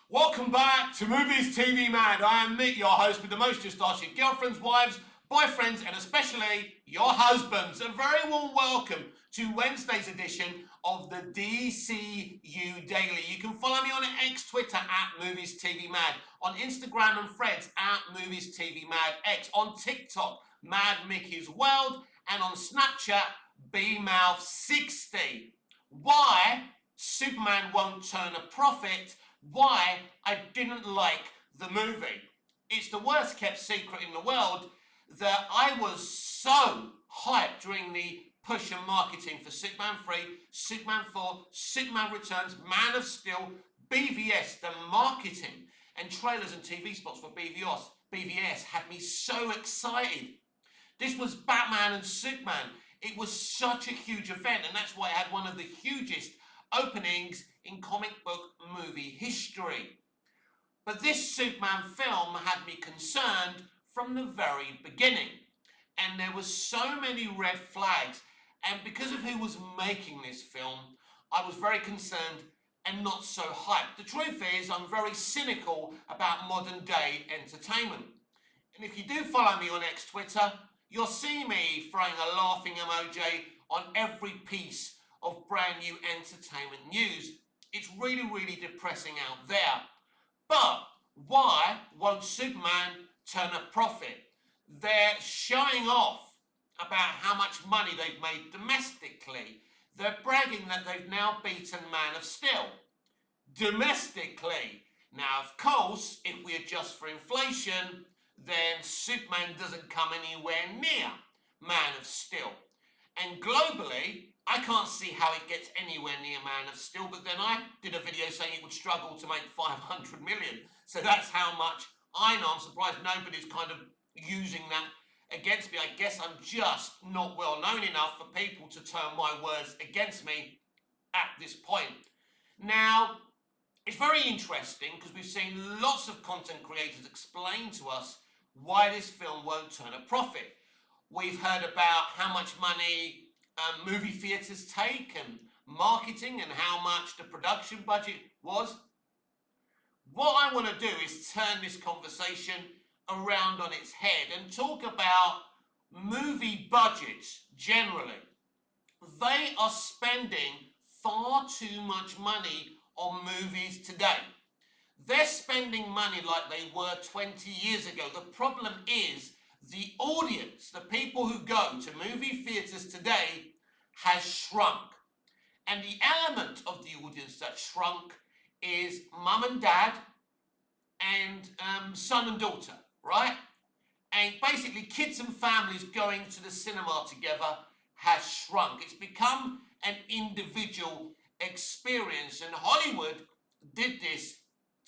Welcome back to Movies TV Mad. I am Mick, your host with the most to ask your girlfriends, wives, boyfriends, and especially your husbands. A very warm welcome to Wednesday's edition of the DCU Daily. You can follow me on X, Twitter at Movies TV Mad, on Instagram and Threads at Movies TV Mad X, on TikTok Mad Mickey's World, and on Snapchat BMouth60. Why Superman won't turn a profit? Why I didn't like the movie. It's the worst kept secret in the world that I was so hyped during the push and marketing for Superman 3, Superman 4, Superman Returns, Man of Steel, BVS. The marketing and trailers and TV spots for BVS had me so excited. This was Batman and Superman. It was such a huge event, and that's why it had one of the hugest openings in comic book movie history. But this Superman film had me concerned from the very beginning. And there were so many red flags. And because of who was making this film, I was very concerned and not so hyped. The truth is, I'm very cynical about modern day entertainment. And if you do follow me on X Twitter, you'll see me throwing a laughing emoji on every piece of brand new entertainment news. It's really, really depressing out there. But why won't Superman turn a profit? They're showing off about how much money they've made domestically. They're bragging that they've now beaten Man of Steel domestically. Now, of course, if we adjust for inflation, then Superman doesn't come anywhere near Man of Steel. And globally, I can't see how it gets anywhere near Man of Steel, but then I did a video saying it would struggle to make 500 million. So that's how much I know. I'm surprised nobody's kind of using that against me. I guess I'm just not well known enough for people to turn my words against me at this point. Now, it's very interesting because we've seen lots of content creators explain to us why this film won't turn a profit. We've heard about how much money movie theatres take and marketing and how much the production budget was. What I want to do is turn this conversation around on its head and talk about movie budgets generally. They are spending far too much money on movies today. They're spending money like they were 20 years ago. The problem is the audience, the people who go to movie theatres today, has shrunk. And the element of the audience that shrunk is mum and dad and son and daughter, right? And basically kids and families going to the cinema together has shrunk. It's become an individual experience, and Hollywood did this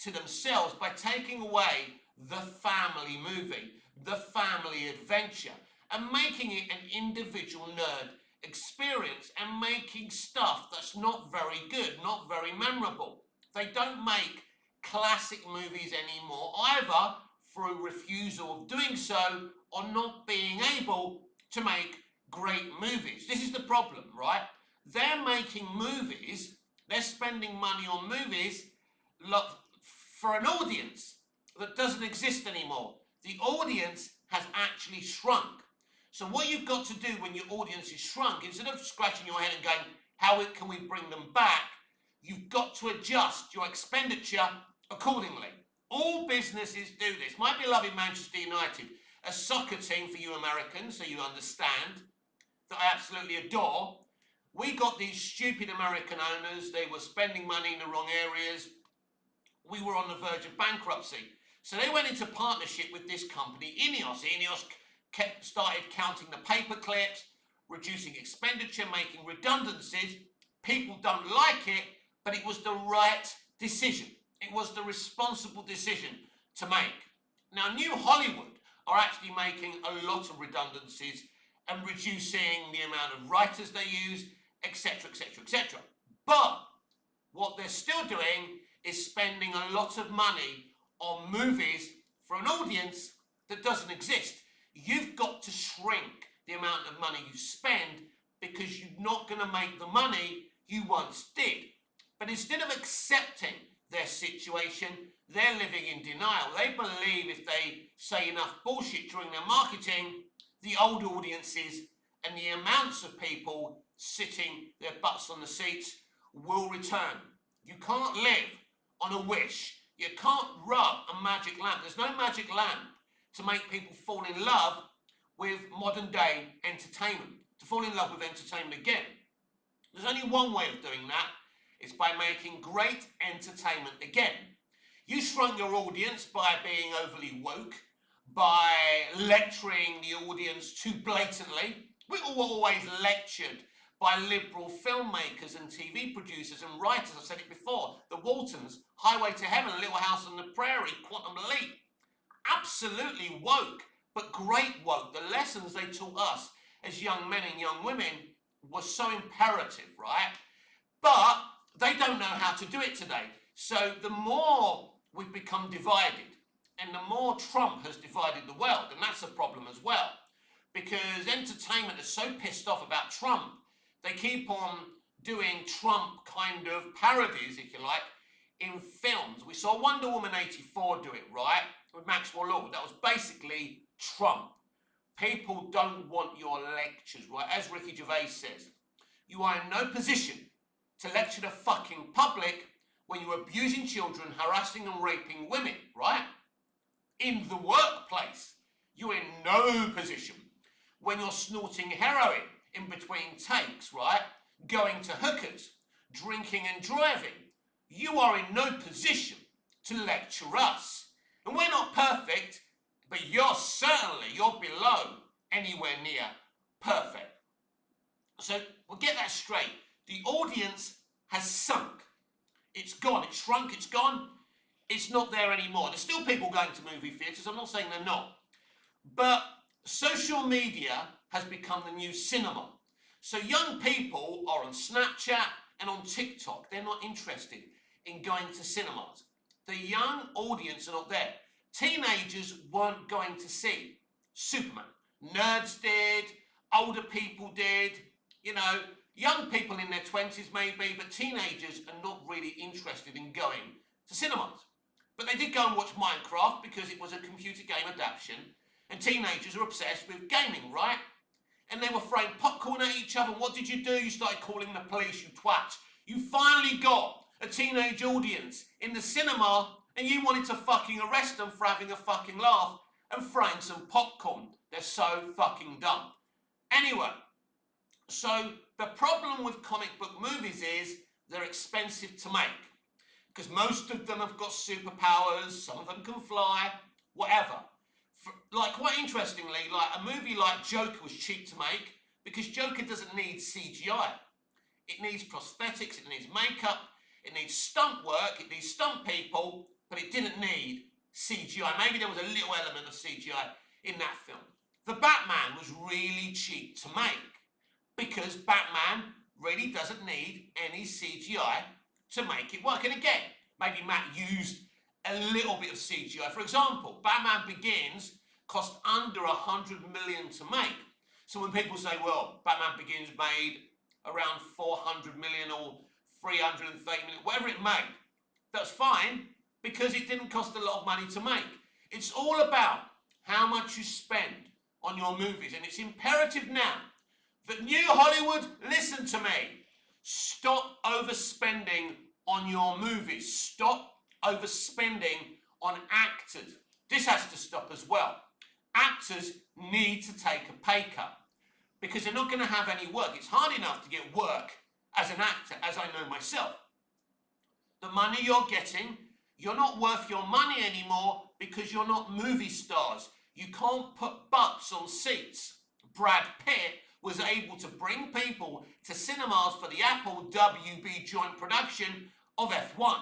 to themselves by taking away the family movie, the family adventure, and making it an individual nerd experience and making stuff that's not very good, not very memorable. They don't make classic movies anymore, either through refusal of doing so or not being able to make great movies. This is the problem, right? They're making movies, they're spending money on movies for an audience that doesn't exist anymore. The audience has actually shrunk. So what you've got to do when your audience is shrunk, instead of scratching your head and going, how can we bring them back? You've got to adjust your expenditure accordingly. All businesses do this. My beloved Manchester United, a soccer team for you Americans, so you understand, that I absolutely adore. We got these stupid American owners. They were spending money in the wrong areas. We were on the verge of bankruptcy. So they went into partnership with this company, Ineos. Ineos started counting the paper clips, reducing expenditure, making redundancies. People don't like it, but it was the right decision. It was the responsible decision to make. Now, New Hollywood are actually making a lot of redundancies and reducing the amount of writers they use, etc., etc., etc. But what they're still doing is spending a lot of money on movies for an audience that doesn't exist. You've got to shrink the amount of money you spend because you're not going to make the money you once did. But instead of accepting their situation, they're living in denial. They believe if they say enough bullshit during their marketing, the old audiences and the amounts of people sitting their butts on the seats will return. You can't live on a wish. You can't rub a magic lamp. There's no magic lamp to make people fall in love with modern day entertainment, to fall in love with entertainment again. There's only one way of doing that. It's by making great entertainment again. You shrunk your audience by being overly woke, by lecturing the audience too blatantly. We were always lectured by liberal filmmakers and TV producers and writers. I've said it before. The Waltons, Highway to Heaven, Little House on the Prairie, Quantum Leap. Absolutely woke, but great woke. The lessons they taught us as young men and young women was so imperative, right? But they don't know how to do it today. So the more we've become divided, and the more Trump has divided the world, and that's a problem as well, because entertainment is so pissed off about Trump, they keep on doing Trump kind of parodies, if you like, in films. We saw Wonder Woman 84 do it, right, with Maxwell Lord. That was basically Trump. People don't want your lectures, right? As Ricky Gervais says, you are in no position to lecture the fucking public when you're abusing children, harassing and raping women, right? In the workplace, you're in no position when you're snorting heroin in between takes, right? Going to hookers, drinking and driving. You are in no position to lecture us. And we're not perfect, but you're below anywhere near perfect. So we'll get that straight. The audience has sunk. It's gone. It's shrunk. It's gone. It's not there anymore. There's still people going to movie theatres. I'm not saying they're not. But social media has become the new cinema. So young people are on Snapchat and on TikTok. They're not interested in going to cinemas. The young audience are not there. Teenagers weren't going to see Superman. Nerds did. Older people did. You know, young people in their 20s maybe, but teenagers are not really interested in going to cinemas. But they did go and watch Minecraft because it was a computer game adaptation, and teenagers are obsessed with gaming, right? And they were throwing popcorn at each other. What did you do? You started calling the police, you twat. You finally got a teenage audience in the cinema, and you wanted to fucking arrest them for having a fucking laugh and throwing some popcorn. They're so fucking dumb. Anyway, so the problem with comic book movies is they're expensive to make, because most of them have got superpowers, some of them can fly, whatever. Quite interestingly, like a movie like Joker was cheap to make because Joker doesn't need CGI. It needs prosthetics, it needs makeup, it needs stunt work, it needs stunt people, but it didn't need CGI. Maybe there was a little element of CGI in that film. The Batman was really cheap to make because Batman really doesn't need any CGI to make it work. And again, maybe Matt used a little bit of CGI. For example, Batman Begins cost under 100 million to make. So when people say, well, Batman Begins made around 400 million or 330 million, whatever it made, that's fine because it didn't cost a lot of money to make. It's all about how much you spend on your movies, and it's imperative now that New Hollywood, listen to me, stop overspending on your movies. Stop overspending on actors. This has to stop as well. Actors need to take a pay cut because they're not going to have any work. It's hard enough to get work as an actor, as I know myself. The money you're getting, you're not worth your money anymore because you're not movie stars. You can't put butts on seats. Brad Pitt was able to bring people to cinemas for the Apple WB joint production of F1,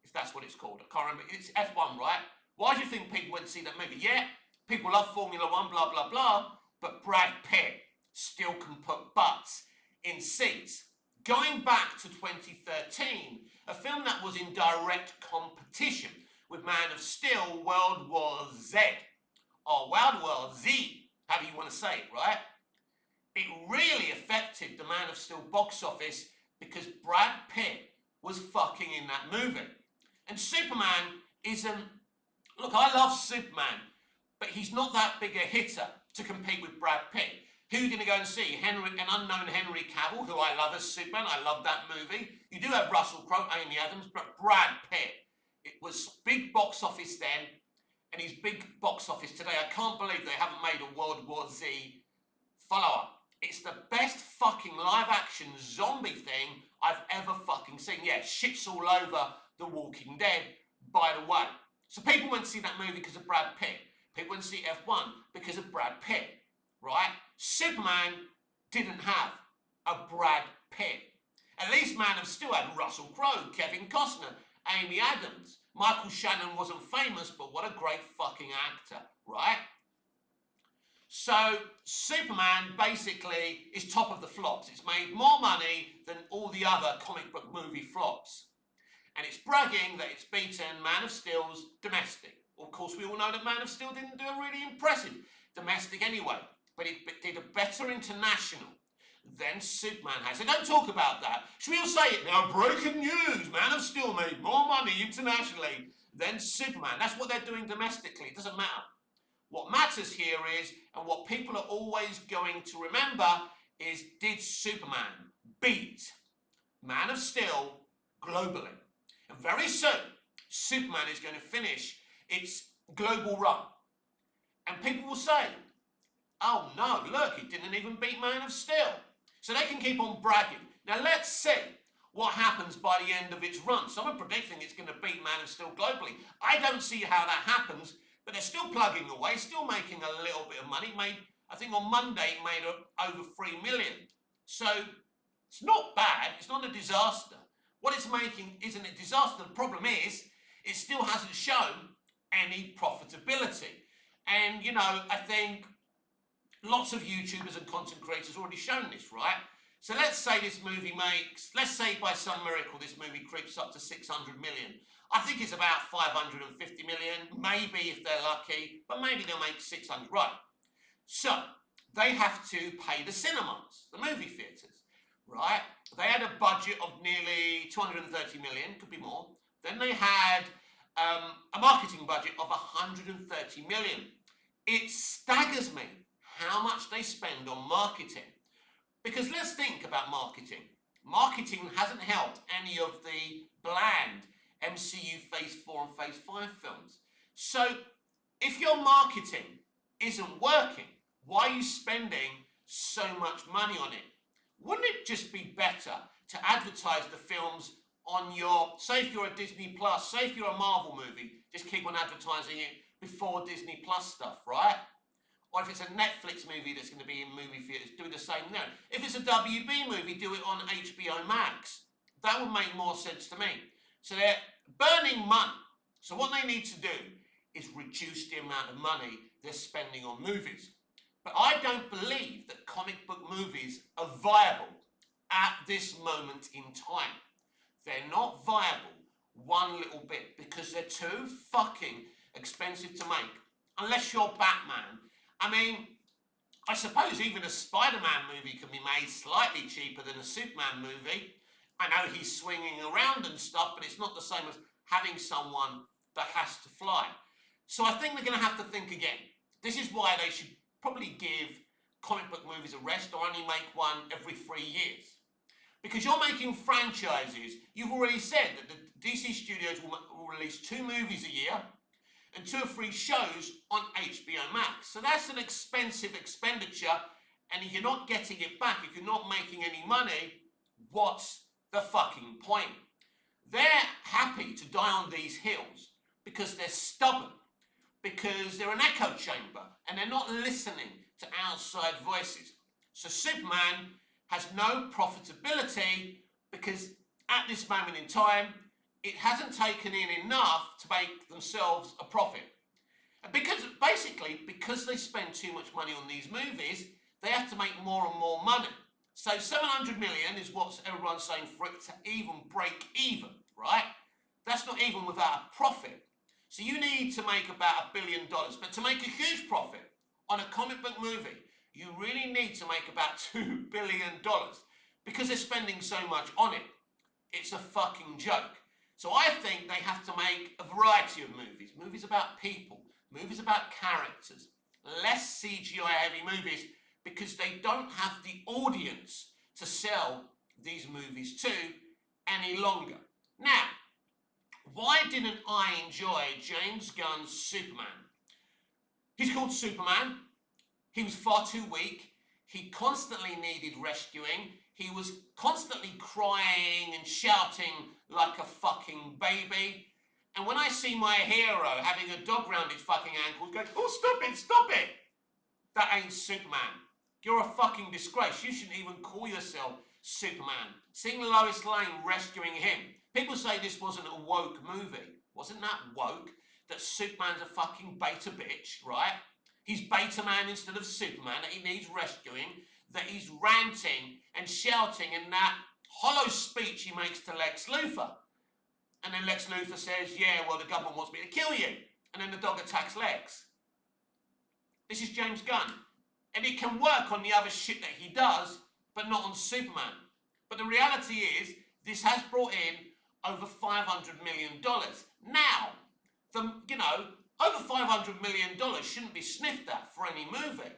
if that's what it's called. I can't remember. It's F1, right? Why do you think people went to see that movie? Yeah, people love Formula One, blah, blah, blah, but Brad Pitt still can put butts in seats. Going back to 2013, a film that was in direct competition with Man of Steel, World War Z, or World War Z, however you want to say it, right? It really affected the Man of Steel box office because Brad Pitt was fucking in that movie. And Superman isn't, look, I love Superman, but he's not that big a hitter to compete with Brad Pitt. Who are you going to go and see? An unknown Henry Cavill, who I love as Superman. I love that movie. You do have Russell Crowe, Amy Adams, but Brad Pitt. It was big box office then, and he's big box office today. I can't believe they haven't made a World War Z follow-up. It's the best fucking live-action zombie thing I've ever fucking seen. Yeah, shit's all over The Walking Dead, by the way. So people went to see that movie because of Brad Pitt. People went to see F1 because of Brad Pitt, right? Superman didn't have a Brad Pitt. At least Man of Steel had Russell Crowe, Kevin Costner, Amy Adams. Michael Shannon wasn't famous, but what a great fucking actor, right? So Superman basically is top of the flops. It's made more money than all the other comic book movie flops. And it's bragging that it's beaten Man of Steel's domestic. Of course, we all know that Man of Steel didn't do a really impressive domestic anyway, but it did a better international than Superman has. So don't talk about that. Should we all say it now? Breaking news! Man of Steel made more money internationally than Superman. That's what they're doing domestically. It doesn't matter. What matters here is, and what people are always going to remember, is did Superman beat Man of Steel globally? And very soon, Superman is going to finish its global run. And people will say, oh no, look, it didn't even beat Man of Steel. So they can keep on bragging. Now let's see what happens by the end of its run. Some are predicting it's going to beat Man of Steel globally. I don't see how that happens, but they're still plugging away, still making a little bit of money. I think on Monday, it made over 3 million. So it's not bad. It's not a disaster. What it's making isn't a disaster. The problem is, it still hasn't shown any profitability. And, you know, I think lots of YouTubers and content creators already shown this, right? So let's say this movie makes, let's say by some miracle this movie creeps up to 600 million. I think it's about 550 million, maybe if they're lucky, but maybe they'll make 600, right? So they have to pay the cinemas, the movie theatres, right? They had a budget of nearly 230 million, could be more. Then they had a marketing budget of 130 million. It staggers me how much they spend on marketing. Because let's think about marketing. Marketing hasn't helped any of the bland MCU Phase 4 and Phase 5 films. So if your marketing isn't working, why are you spending so much money on it? Wouldn't it just be better to advertise the films on your, say if you're a Disney Plus, say if you're a Marvel movie, just keep on advertising it before Disney Plus stuff, right? Or if it's a Netflix movie that's going to be in movie theaters, do the same there. If it's a WB movie, do it on HBO Max. That would make more sense to me. So they're burning money. So what they need to do is reduce the amount of money they're spending on movies. But I don't believe that comic book movies are viable at this moment in time. They're not viable one little bit because they're too fucking expensive to make. Unless you're Batman. I mean, I suppose even a Spider-Man movie can be made slightly cheaper than a Superman movie. I know he's swinging around and stuff, but it's not the same as having someone that has to fly. So I think they're going to have to think again. This is why they should probably give comic book movies a rest or only make one every 3 years. Because you're making franchises. You've already said that the DC Studios will release 2 movies a year and 2 or 3 shows on HBO Max. So that's an expensive expenditure, and if you're not getting it back, if you're not making any money, what's the fucking point? They're happy to die on these hills because they're stubborn, because they're an echo chamber, and they're not listening to outside voices. So Superman has no profitability because at this moment in time, it hasn't taken in enough to make themselves a profit. And because they spend too much money on these movies, they have to make more and more money. So 700 million is what everyone's saying for it to even break even, right? That's not even without a profit. So you need to make about $1 billion. But to make a huge profit on a comic book movie, you really need to make about $2 billion because they're spending so much on it. It's a fucking joke. So I think they have to variety of movies. Movies about people. Movies about characters. Less CGI heavy movies because they don't have the audience to sell these movies to any longer. Now, why didn't I enjoy James Gunn's Superman? He's called Superman. He was far too weak. He constantly needed rescuing. He was constantly crying and shouting like a fucking baby. And when I see my hero having a dog round his fucking ankles going, oh, stop it, that ain't Superman. You're a fucking disgrace. You shouldn't even call yourself Superman. Seeing Lois Lane rescuing him. People say this wasn't a woke movie. Wasn't that woke? That Superman's a fucking beta bitch, right? He's beta man instead of Superman, that he needs rescuing, that he's ranting and shouting in that hollow speech he makes to Lex Luthor. And then Lex Luthor says, yeah, well, the government wants me to kill you. And then the dog attacks Lex. This is James Gunn. And it can work on the other shit that he does, but not on Superman. But the reality is, this has brought in over $500 million. Now, over $500 million shouldn't be sniffed at for any movie.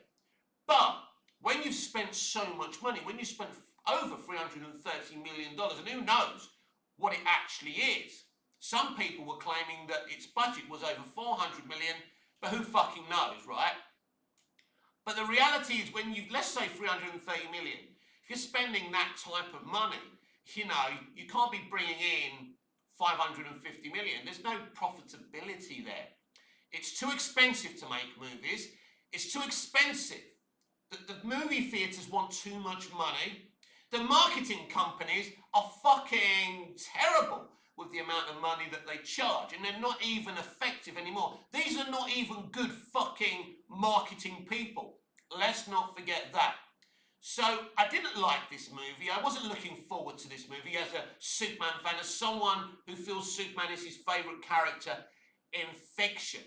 But when you've spent so much money, when you spent over $330 million, and who knows what it actually is. Some people were claiming that its budget was over $400 million, but who fucking knows, right? But the reality is when let's say $330 million, if you're spending that type of money, you can't be bringing in $550 million. There's no profitability there. It's too expensive to make movies. It's too expensive. The movie theatres want too much money. The marketing companies are fucking terrible with the amount of money that they charge, and they're not even effective anymore. These are not even good fucking marketing people. Let's not forget that. So I didn't like this movie. I wasn't looking forward to this movie as a Superman fan, as someone who feels Superman is his favourite character in fiction.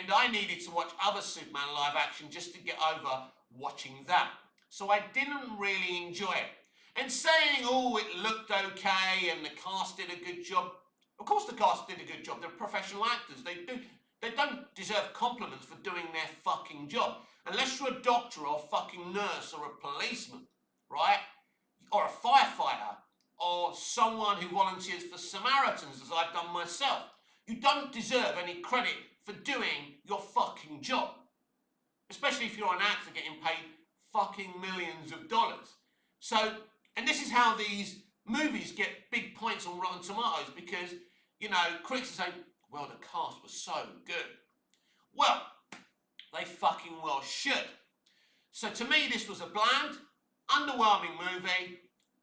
And I needed to watch other Superman live action just to get over watching that. So I didn't really enjoy it. And saying, oh, it looked okay and the cast did a good job. Of course the cast did a good job. They're professional actors. They don't deserve compliments for doing their fucking job. Unless you're a doctor or a fucking nurse or a policeman, right? Or a firefighter or someone who volunteers for Samaritans, as I've done myself. You don't deserve any credit for doing your fucking job. Especially if you're an actor getting paid fucking millions of dollars. So, and this is how these movies get big points on Rotten Tomatoes because, critics are saying, well, the cast was so good. Well, they fucking well should. So to me, this was a bland, underwhelming movie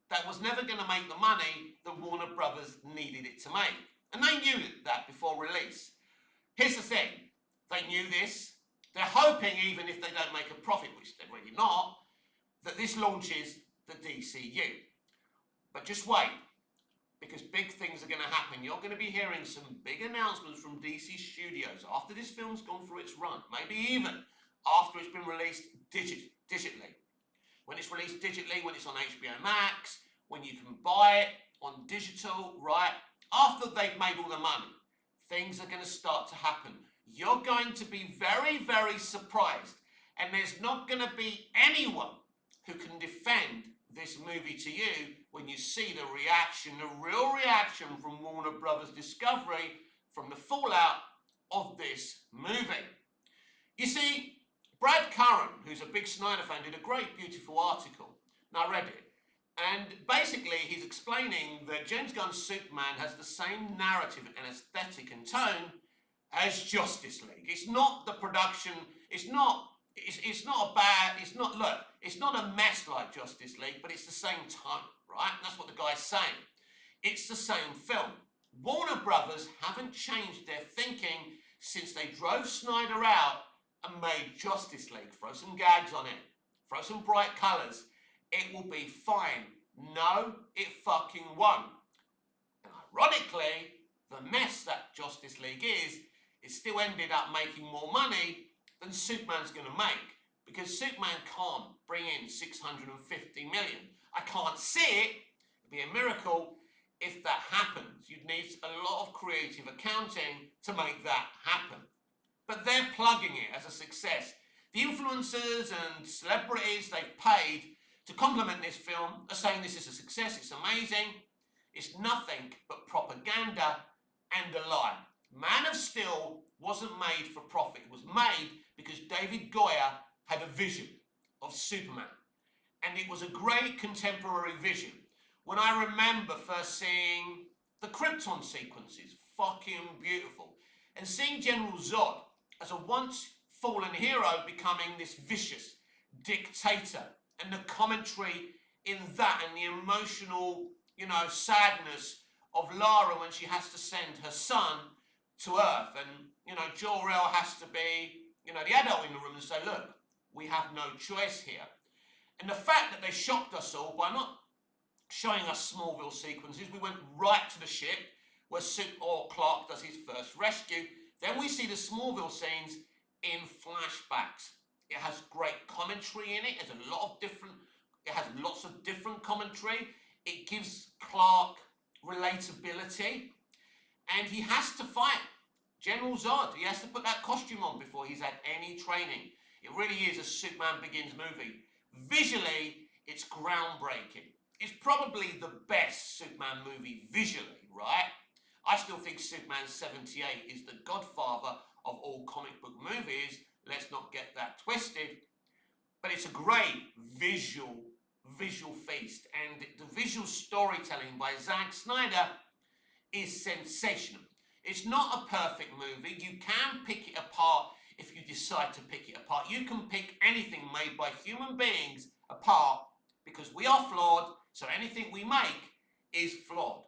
that was never going to make the money that Warner Brothers needed it to make. And they knew that before release. Here's the thing. They knew this. They're hoping, even if they don't make a profit, which they're really not, that this launches the DCU. But just wait, because big things are going to happen. You're going to be hearing some big announcements from DC Studios after this film's gone through its run, maybe even after it's been released digitally. When it's released digitally, when it's on HBO Max, when you can buy it on digital, right? After they've made all the money, things are going to start to happen. You're going to be very, very surprised. And there's not going to be anyone who can defend this movie to you when you see the reaction, the real reaction from Warner Brothers Discovery from the fallout of this movie. You see, Brad Curran, who's a big Snyder fan, did a great, beautiful article, and I read it. And basically, he's explaining that James Gunn's Superman has the same narrative and aesthetic and tone as Justice League. It's not the production, it's not a mess like Justice League, but it's the same tone, right? And that's what the guy's saying. It's the same film. Warner Brothers haven't changed their thinking since they drove Snyder out and made Justice League. Throw some gags on it. Throw some bright colours. It will be fine. No, it fucking won't. And ironically, the mess that Justice League is, it still ended up making more money than Superman's going to make. Because Superman can't bring in $650 million. I can't see it. It'd be a miracle if that happens. You'd need a lot of creative accounting to make that happen. But they're plugging it as a success. The influencers and celebrities they've paid to compliment this film are saying this is a success, it's amazing. It's nothing but propaganda and a lie. Man of Steel wasn't made for profit. It was made because David Goyer had a vision of Superman. And it was a great contemporary vision. When I remember first seeing the Krypton sequences, fucking beautiful. And seeing General Zod as a once fallen hero becoming this vicious dictator. And the commentary in that and the emotional, sadness of Lara when she has to send her son to Earth. And, Jor-El has to be, the adult in the room and say, look, we have no choice here. And the fact that they shocked us all by not showing us Smallville sequences, we went right to the ship where Clark does his first rescue. Then we see the Smallville scenes in flashbacks. It has great commentary in it. It has lots of different commentary. It gives Clark relatability. And he has to fight General Zod. He has to put that costume on before he's had any training. It really is a Superman Begins movie. Visually, it's groundbreaking. It's probably the best Superman movie visually, right? I still think Superman 78 is the godfather of all comic book movies. Let's not get that twisted. But it's a great visual feast. And the visual storytelling by Zack Snyder is sensational. It's not a perfect movie. You can pick it apart if you decide to pick it apart. You can pick anything made by human beings apart because we are flawed, so anything we make is flawed.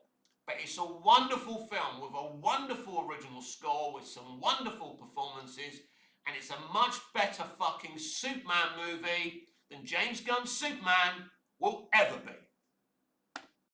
But it's a wonderful film with a wonderful original score, with some wonderful performances, and it's a much better fucking Superman movie than James Gunn's Superman will ever be.